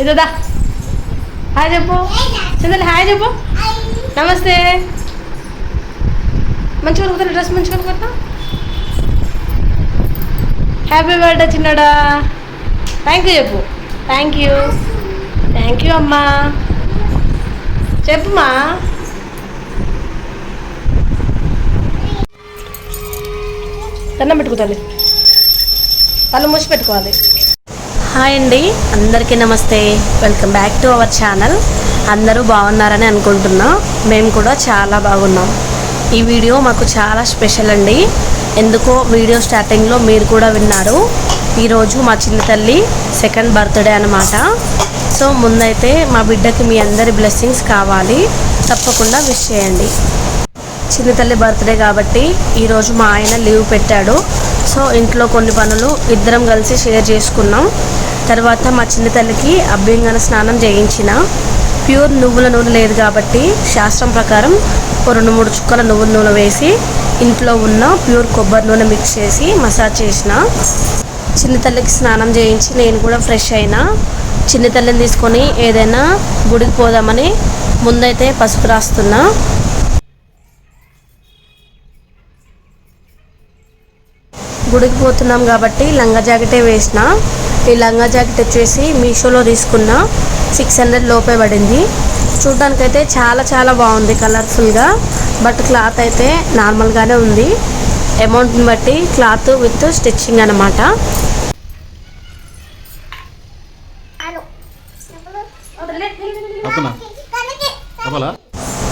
ఇదా హాయ్ చెప్పు చందలి హాయ్ చెప్పు నమస్తే మంచిగా కొనుక్కుంటా డ్రెస్ మంచిగా కొనుక్కుంటా హ్యాపీ బర్త్డే చిన్నడా థ్యాంక్ యూ చెప్పు థ్యాంక్ యూ అమ్మా చెప్పుమా దండం పెట్టుకోవాలి కళ్ళు మూసి పెట్టుకోవాలి. హాయ్ అండి, అందరికీ నమస్తే. Welcome back to our channel. అందరూ బాగున్నారని అనుకుంటున్నా. మేము కూడా చాలా బాగున్నాం. ఈ వీడియో మాకు చాలా స్పెషల్ అండి. ఎందుకో వీడియో స్టార్టింగ్లో మీరు కూడా విన్నారు. ఈరోజు మా చిన్న తల్లి సెకండ్ బర్త్డే అన్నమాట. సో ముందైతే మా బిడ్డకి మీ అందరి బ్లెస్సింగ్స్ కావాలి, తప్పకుండా విష్ చేయండి. చిన్న తల్లి బర్త్డే కాబట్టి ఈరోజు మా ఆయన లీవ్ పెట్టాడు. సో ఇంట్లో కొన్ని పనులు ఇద్దరం కలిసి షేర్ చేసుకున్నాం. తర్వాత మా చిన్న తల్లికి అభ్యంగన స్నానం చేయించిన. ప్యూర్ నువ్వుల నూనె లేదు కాబట్టి శాస్త్రం ప్రకారం 2-3 చుక్కల నువ్వుల నూనె వేసి ఇంట్లో ఉన్న ప్యూర్ కొబ్బరి నూనె మిక్స్ చేసి మసాజ్ చేసిన. చిన్న తల్లికి స్నానం చేయించి నేను కూడా ఫ్రెష్ అయినా. చిన్న తల్లిని తీసుకొని ఏదైనా గుడికి పోదామని ముందైతే పసుపు రాస్తున్నా. గుడికి పోతున్నాం కాబట్టి లంగా జాకెటే వేసిన. ఈ లంగా జాకెట్ వచ్చేసి మీషోలో తీసుకున్న 600 లోపే పడింది. చూడ్డానికైతే చాలా చాలా బాగుంది కలర్ఫుల్గా. బట్ క్లాత్ అయితే నార్మల్గానే ఉంది. అమౌంట్ని బట్టి క్లాత్ విత్ స్టిచ్చింగ్ అన్నమాట.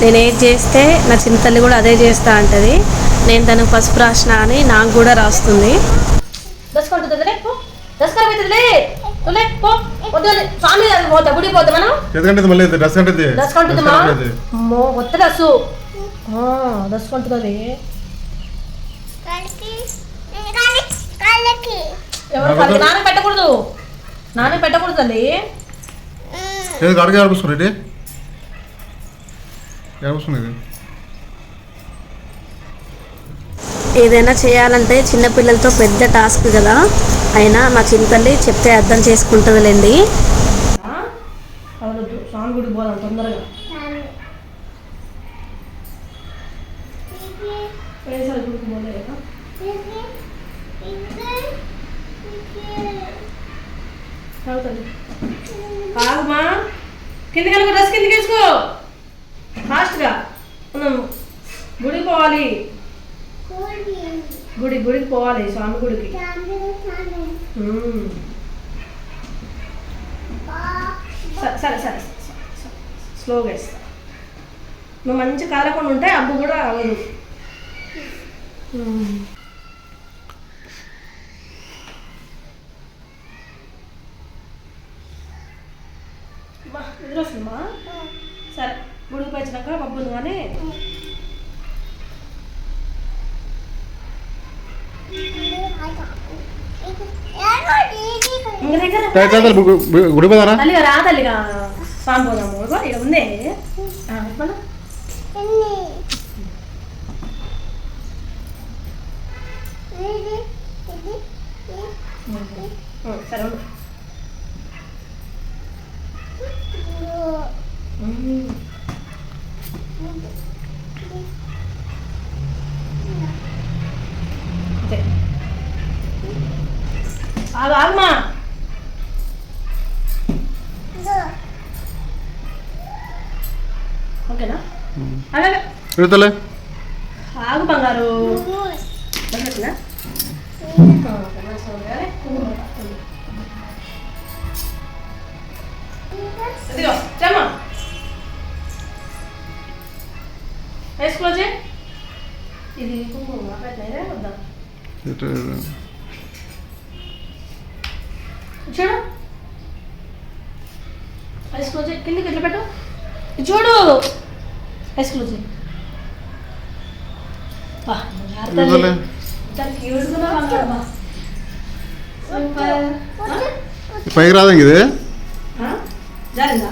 నేను ఏది చేస్తే నా చిన్న తల్లి కూడా అదే చేస్తా అంటది. నేను తనకు పసుపు రాసిన అని నాకు కూడా రాస్తుంది. పెట్టకూడదు నాన్న పెట్టకూడదు తల్లి. ఏదైనా చేయాలంటే చిన్నపిల్లలతో పెద్ద టాస్క్ కదా. అయినా మా చిన్న తల్లి చెప్తే అర్థం చేసుకుంటుందిలేండి. కిందికి డ్రెస్ కిందికి వేసుకో ఫాస్ట్గా. గుడికి పోవాలి, గుడికి పోవాలి, స్వామి గుడికి. సరే సరే స్లోగా ఇస్తా. నువ్వు మంచి కాలకుండా ఉంటే అబ్బు కూడా అవ్వదు. ఎదురు వస్తుందమ్మా. సరే గుడికి పోయించినాక పబ్బులు కానీ తల్లిగా రా తల్లిగా స్వామి పోదాము. ఇక ఉందే సరే ఆగమ్మా. ఓకేనా? ఆగు బంగారు. ఇదిగో చమ్మా వేసుకో. ఇది వద్దా చూడు. ఐస్ క్లోజ్ కిందకి ఎట్లా పెట్టు చూడు. ఐస్ క్లోజ్ పైకి రాదా ఇది జారిందా?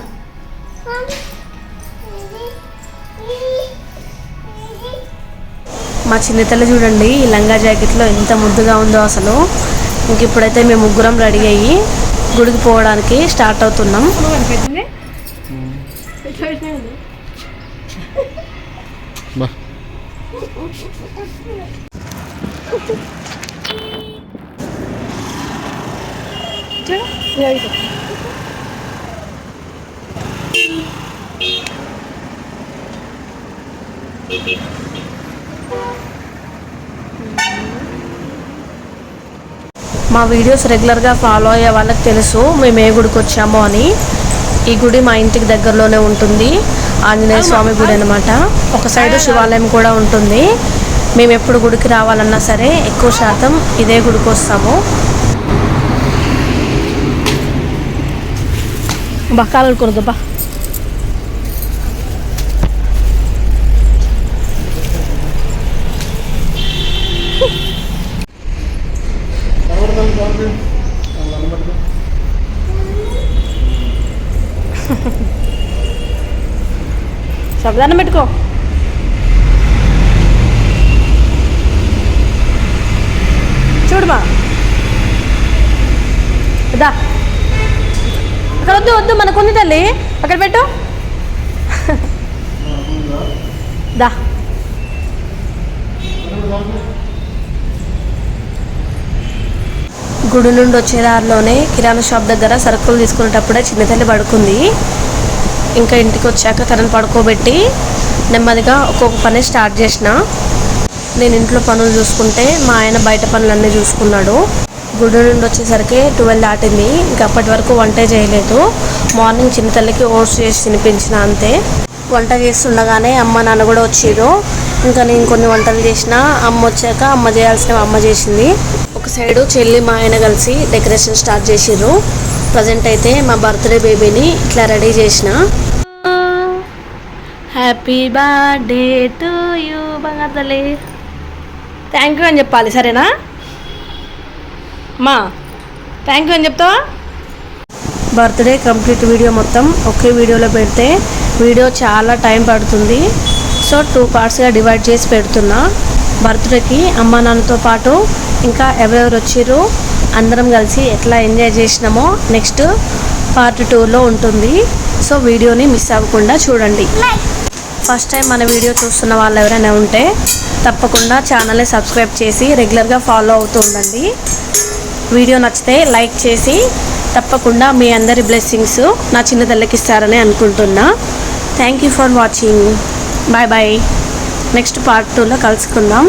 మా చిన్న తల్లి చూడండి ఈ లంగా జాకెట్లో ఎంత ముద్దుగా ఉందో అసలు. ఇంక ఇప్పుడైతే మేము ముగ్గురం రెడీ అయ్యి గుడికి పోవడానికి స్టార్ట్ అవుతున్నాం. బా మా వీడియోస్ రెగ్యులర్గా ఫాలో అయ్యే వాళ్ళకి తెలుసు మేము ఏ గుడికి వచ్చామో అని. ఈ గుడి మా ఇంటికి దగ్గరలోనే ఉంటుంది. ఆంజనేయ స్వామి గుడి అనమాట. ఒక సైడు శివాలయం కూడా ఉంటుంది. మేము ఎప్పుడు గుడికి రావాలన్నా సరే ఎక్కువ శాతం ఇదే గుడికి వస్తాము. కాలు బా సబ్దానం పెట్టుకో. చూడుమా దా అక్కడ వద్దు వద్దు మనకుంది తల్లి, అక్కడ పెట్టు. దా గుడి నుండి వచ్చే దారిలోనే కిరాణా షాప్ దగ్గర సరుకులు తీసుకునేటప్పుడే చిన్న తల్లి పడుకుంది. ఇంకా ఇంటికి వచ్చాక తనని పడుకోబెట్టి నెమ్మదిగా ఒక్కొక్క పని స్టార్ట్ చేసిన. నేను ఇంట్లో పనులు చూసుకుంటే మా ఆయన బయట పనులన్నీ చూసుకున్నాడు. గుడి నుండి వచ్చేసరికి 12 దాటింది. ఇంకా అప్పటి వరకు వంటే చేయలేదు. మార్నింగ్ చిన్న తల్లికి ఓట్స్ చేసి తినిపించిన అంతే. వంట చేస్తుండగానే అమ్మ నాన్న కూడా వచ్చిర్రు. ఇంకా నేను కొన్ని వంటలు చేసిన. అమ్మ వచ్చాక అమ్మ చేయాల్సినవి అమ్మ చేసింది. ఒక సైడు చెల్లి మా ఆయన కలిసి డెకరేషన్ స్టార్ట్ చేసిర్రు. ప్రజెంట్ అయితే మా బర్త్డే బేబీని ఇట్లా రెడీ చేసిన. హ్యాపీ బర్త్డే టు యూ బంగారు తల్లి. థ్యాంక్ యూ అని చెప్పాలి, సరేనా అమ్మా? థ్యాంక్ యూ అని చెప్తావా? బర్త్డే కంప్లీట్ వీడియో మొత్తం ఒకే వీడియోలో పెడితే వీడియో చాలా టైం పడుతుంది. సో 2 పార్ట్స్గా డివైడ్ చేసి పెడుతున్నా. బర్త్డేకి అమ్మ నాన్నతో పాటు ఇంకా ఎవరెవరు వచ్చిర్రు, అందరం కలిసి ఎట్లా ఎంజాయ్ చేసినామో నెక్స్ట్ పార్ట్ 2లో ఉంటుంది. సో వీడియోని మిస్ అవ్వకుండా చూడండి. ఫస్ట్ టైం మన వీడియో చూస్తున్న వాళ్ళు ఎవరైనా ఉంటే తప్పకుండా ఛానల్ని సబ్స్క్రైబ్ చేసి రెగ్యులర్గా ఫాలో అవుతూ ఉండండి. వీడియో నచ్చితే లైక్ చేసి తప్పకుండా మీ అందరి బ్లెస్సింగ్స్ నా చిన్న తల్లికి ఇస్తారని అనుకుంటున్నా. Thank you for watching. Bye bye. Next part 2లో కలుసుకుందాం.